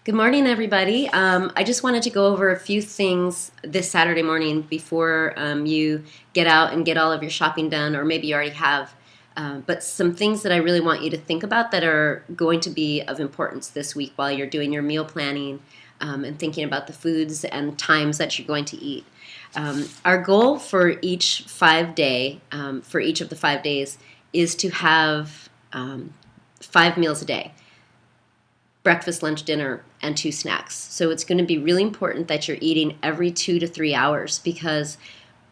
Good morning, everybody. I just wanted to go over a few things this Saturday morning before you get out and get all of your shopping done, or maybe you already have. But some things that I really want you to think about that are going to be of importance this week while you're doing your meal planning and thinking about the foods and times that you're going to eat. Our goal for each 5 day, for each of the 5 days, is to have 5 meals a day: breakfast, lunch, dinner, and 2 snacks. So it's going to be really important that you're eating every 2 to 3 hours, because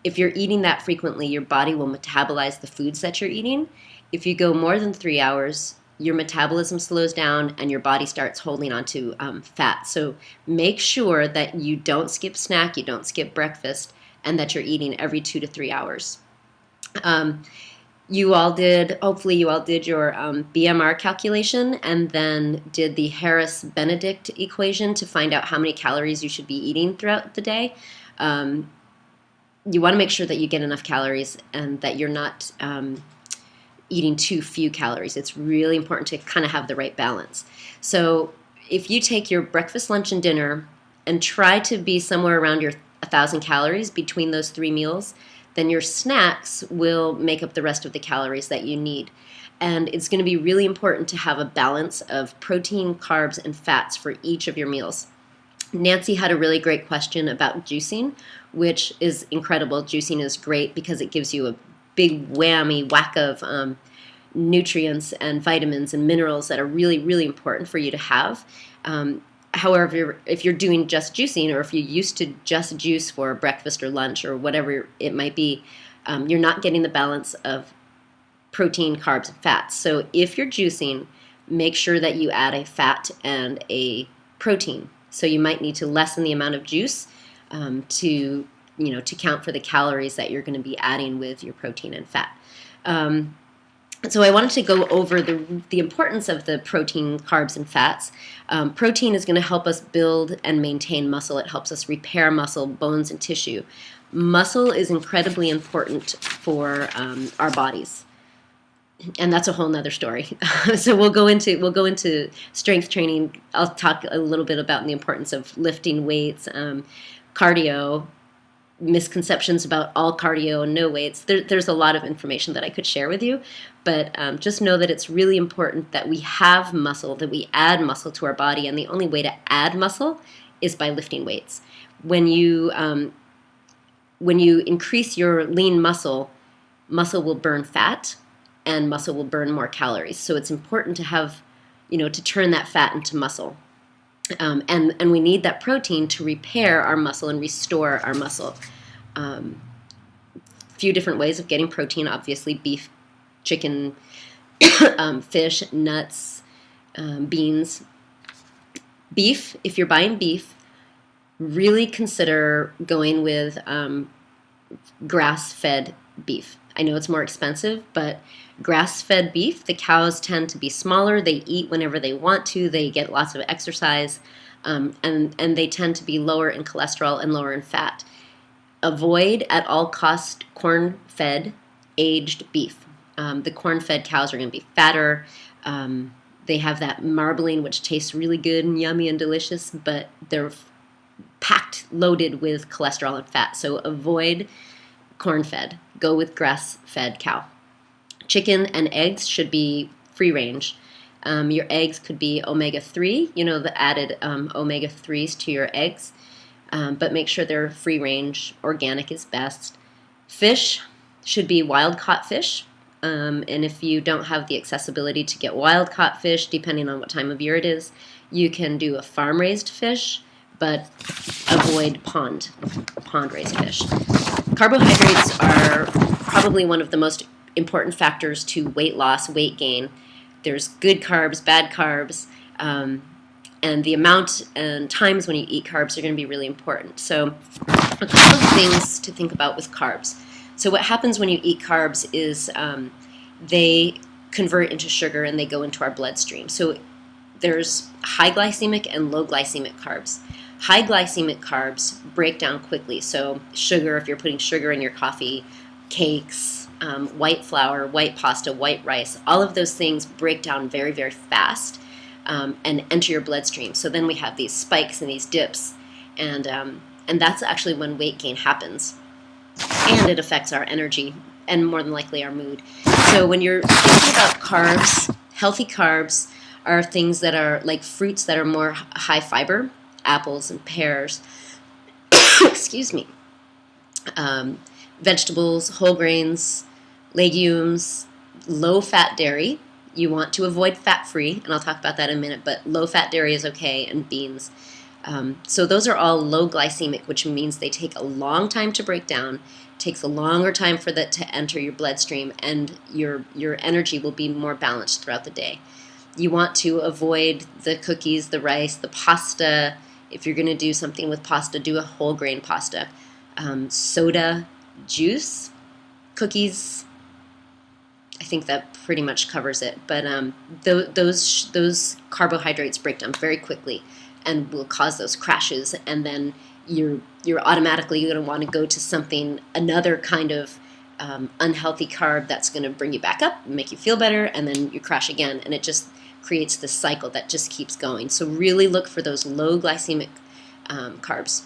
if you're eating that frequently, your body will metabolize the foods that you're eating. If you go more than 3 hours, your metabolism slows down and your body starts holding on to fat. So make sure that you don't skip snack, you don't skip breakfast, and that you're eating every 2 to 3 hours. Um, Hopefully you all did your BMR calculation and then did the Harris-Benedict equation to find out how many calories you should be eating throughout the day. You want to make sure that you get enough calories and that you're not eating too few calories. It's really important to kind of have the right balance. So if you take your breakfast, lunch, and dinner and try to be somewhere around your 1,000 calories between those 3 meals, then your snacks will make up the rest of the calories that you need. And it's going to be really important to have a balance of protein, carbs, and fats for each of your meals. Nancy had a really great question about juicing, which is incredible. Juicing is great because it gives you a big whammy whack of nutrients and vitamins and minerals that are really, really important for you to have. However, if you're doing just juicing, or if you used to just juice for breakfast or lunch or whatever it might be, you're not getting the balance of protein, carbs, and fats. So if you're juicing, make sure that you add a fat and a protein. So you might need to lessen the amount of juice to count for the calories that you're going to be adding with your protein and fat. So I wanted to go over the importance of the protein, carbs, and fats. Protein is going to help us build and maintain muscle. It helps us repair muscle, bones, and tissue. Muscle is incredibly important for our bodies, and that's a whole nother story. So we'll go into strength training. I'll talk a little bit about the importance of lifting weights, cardio, misconceptions about all cardio and no weights. There's a lot of information that I could share with you, but just know that it's really important that we have muscle, that we add muscle to our body, and the only way to add muscle is by lifting weights. When you increase your lean muscle, muscle will burn fat, and muscle will burn more calories. So it's important to have, to turn that fat into muscle. And we need that protein to repair our muscle and restore our muscle. Few different ways of getting protein: obviously beef, chicken, fish, nuts, beans. Beef, if you're buying beef, really consider going with grass-fed beef. I know it's more expensive, but grass-fed beef, the cows tend to be smaller. They eat whenever they want to. They get lots of exercise, and they tend to be lower in cholesterol and lower in fat. Avoid at all costs corn-fed aged beef. The corn-fed cows are going to be fatter. They have that marbling, which tastes really good and yummy and delicious, but they're packed, loaded with cholesterol and fat. So avoid corn-fed. Go with grass-fed cow. Chicken and eggs should be free range. Your eggs could be omega-3, the added omega-3s to your eggs, but make sure they're free range. Organic is best. Fish should be wild-caught fish, and if you don't have the accessibility to get wild-caught fish, depending on what time of year it is, you can do a farm-raised fish, but avoid pond-raised fish. Carbohydrates are probably one of the most important factors to weight loss, weight gain. There's good carbs, bad carbs, and the amount and times when you eat carbs are going to be really important. So a couple of things to think about with carbs. So what happens when you eat carbs is they convert into sugar and they go into our bloodstream. So there's high glycemic and low glycemic carbs. High glycemic carbs break down quickly. So sugar, if you're putting sugar in your coffee, cakes, white flour, white pasta, white rice, all of those things break down very, very fast. and enter your bloodstream. So then we have these spikes and these dips, and that's actually when weight gain happens, and it affects our energy and more than likely our mood. So when you're thinking about carbs, healthy carbs are things that are like fruits that are more high fiber, apples and pears, excuse me, vegetables, whole grains, legumes, low-fat dairy. You want to avoid fat-free, and I'll talk about that in a minute, but low-fat dairy is okay, and beans. So those are all low glycemic, which means they take a long time to break down, takes a longer time for that to enter your bloodstream, and your energy will be more balanced throughout the day. You want to avoid the cookies, the rice, the pasta. If you're going to do something with pasta, do a whole grain pasta. Soda, juice, cookies. I think that pretty much covers it. But those carbohydrates break down very quickly and will cause those crashes, and then you're automatically going to want to go to something, another kind of unhealthy carb that's going to bring you back up, make you feel better, and then you crash again, and it just creates this cycle that just keeps going. So really look for those low glycemic carbs.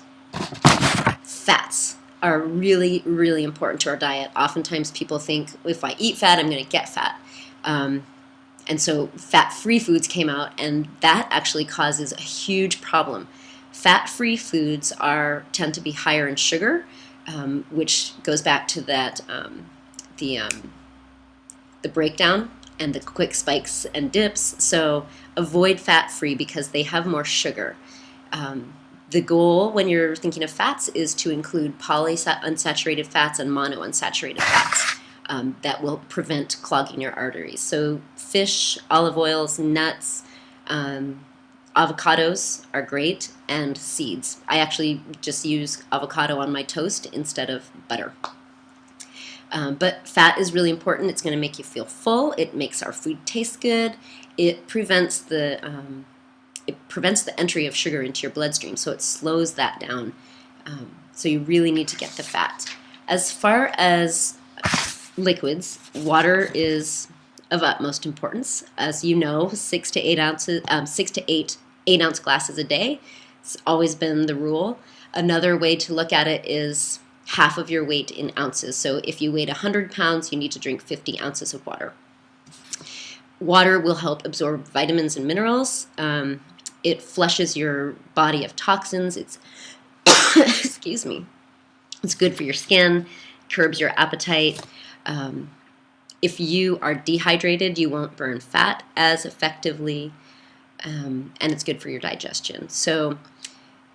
Fats are really, really important to our diet. Oftentimes people think, if I eat fat, I'm going to get fat. And so fat-free foods came out, and that actually causes a huge problem. Fat-free foods tend to be higher in sugar, which goes back to that the breakdown and the quick spikes and dips. So avoid fat-free because they have more sugar. The goal when you're thinking of fats is to include polyunsaturated fats and monounsaturated fats. That will prevent clogging your arteries. So fish, olive oils, nuts, avocados are great, and seeds. I actually just use avocado on my toast instead of butter. But fat is really important. It's going to make you feel full. It makes our food taste good. It prevents the entry of sugar into your bloodstream, so it slows that down. So you really need to get the fat. As far as liquids, water is of utmost importance. As you know, 6 to 8 ounces, 6 to 8 ounce glasses a day. It's always been the rule. Another way to look at it is half of your weight in ounces. So if you weighed 100 pounds, you need to drink 50 ounces of water. Water will help absorb vitamins and minerals. It flushes your body of toxins. It's excuse me. It's good for your skin, curbs your appetite. If you are dehydrated, you won't burn fat as effectively, and it's good for your digestion. So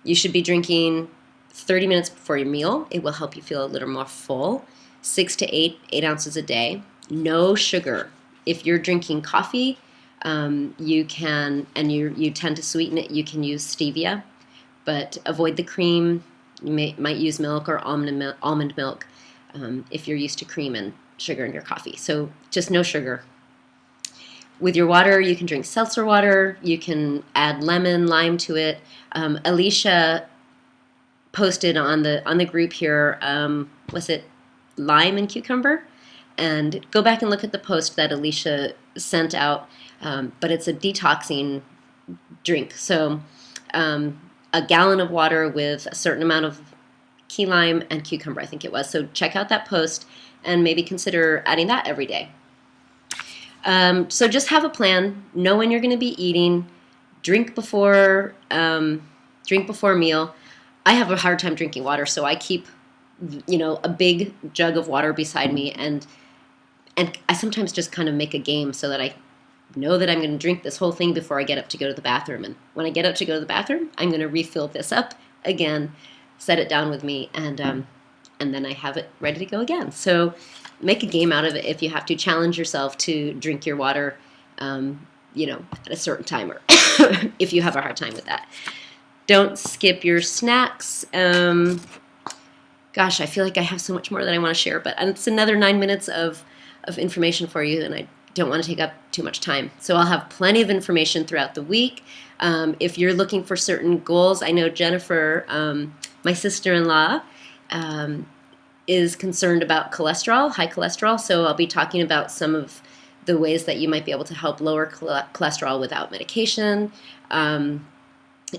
you should be drinking 30 minutes before your meal. It will help you feel a little more full. 6 to 8 ounces a day. No sugar. If you're drinking coffee, you can, and you tend to sweeten it, you can use stevia, but avoid the cream. You might use milk or almond milk if you're used to cream and sugar in your coffee. So just no sugar. With your water, you can drink seltzer water. You can add lemon, lime to it. Alicia posted on the group here, was it lime and cucumber? And go back and look at the post that Alicia sent out. But it's a detoxing drink. So a gallon of water with a certain amount of key lime and cucumber, I think it was. So check out that post and maybe consider adding that every day. So just have a plan. Know when you're going to be eating. Drink before a meal. I have a hard time drinking water, so I keep, a big jug of water beside me, and I sometimes just kind of make a game so that I know that I'm going to drink this whole thing before I get up to go to the bathroom. And when I get up to go to the bathroom, I'm going to refill this up again, set it down with me, and then I have it ready to go again. So make a game out of it if you have to. Challenge yourself to drink your water, at a certain time, or if you have a hard time with that. Don't skip your snacks. Gosh, I feel like I have so much more that I want to share, but it's another 9 minutes of information for you, and I don't want to take up too much time. So I'll have plenty of information throughout the week. If you're looking for certain goals, I know Jennifer, my sister-in-law, is concerned about cholesterol, high cholesterol, so I'll be talking about some of the ways that you might be able to help lower cholesterol without medication.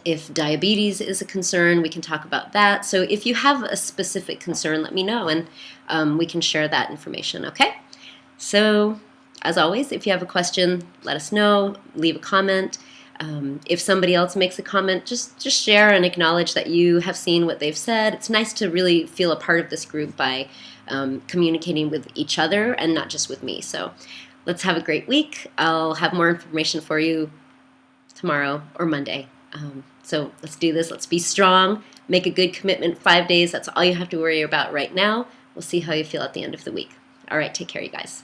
If diabetes is a concern, we can talk about that. So if you have a specific concern, let me know, and we can share that information, okay? So as always, if you have a question, let us know, leave a comment. If somebody else makes a comment, just share and acknowledge that you have seen what they've said. It's nice to really feel a part of this group by communicating with each other and not just with me. So let's have a great week. I'll have more information for you tomorrow or Monday. So let's do this. Let's be strong. Make a good commitment. 5 days. That's all you have to worry about right now. We'll see how you feel at the end of the week. All right. Take care, you guys.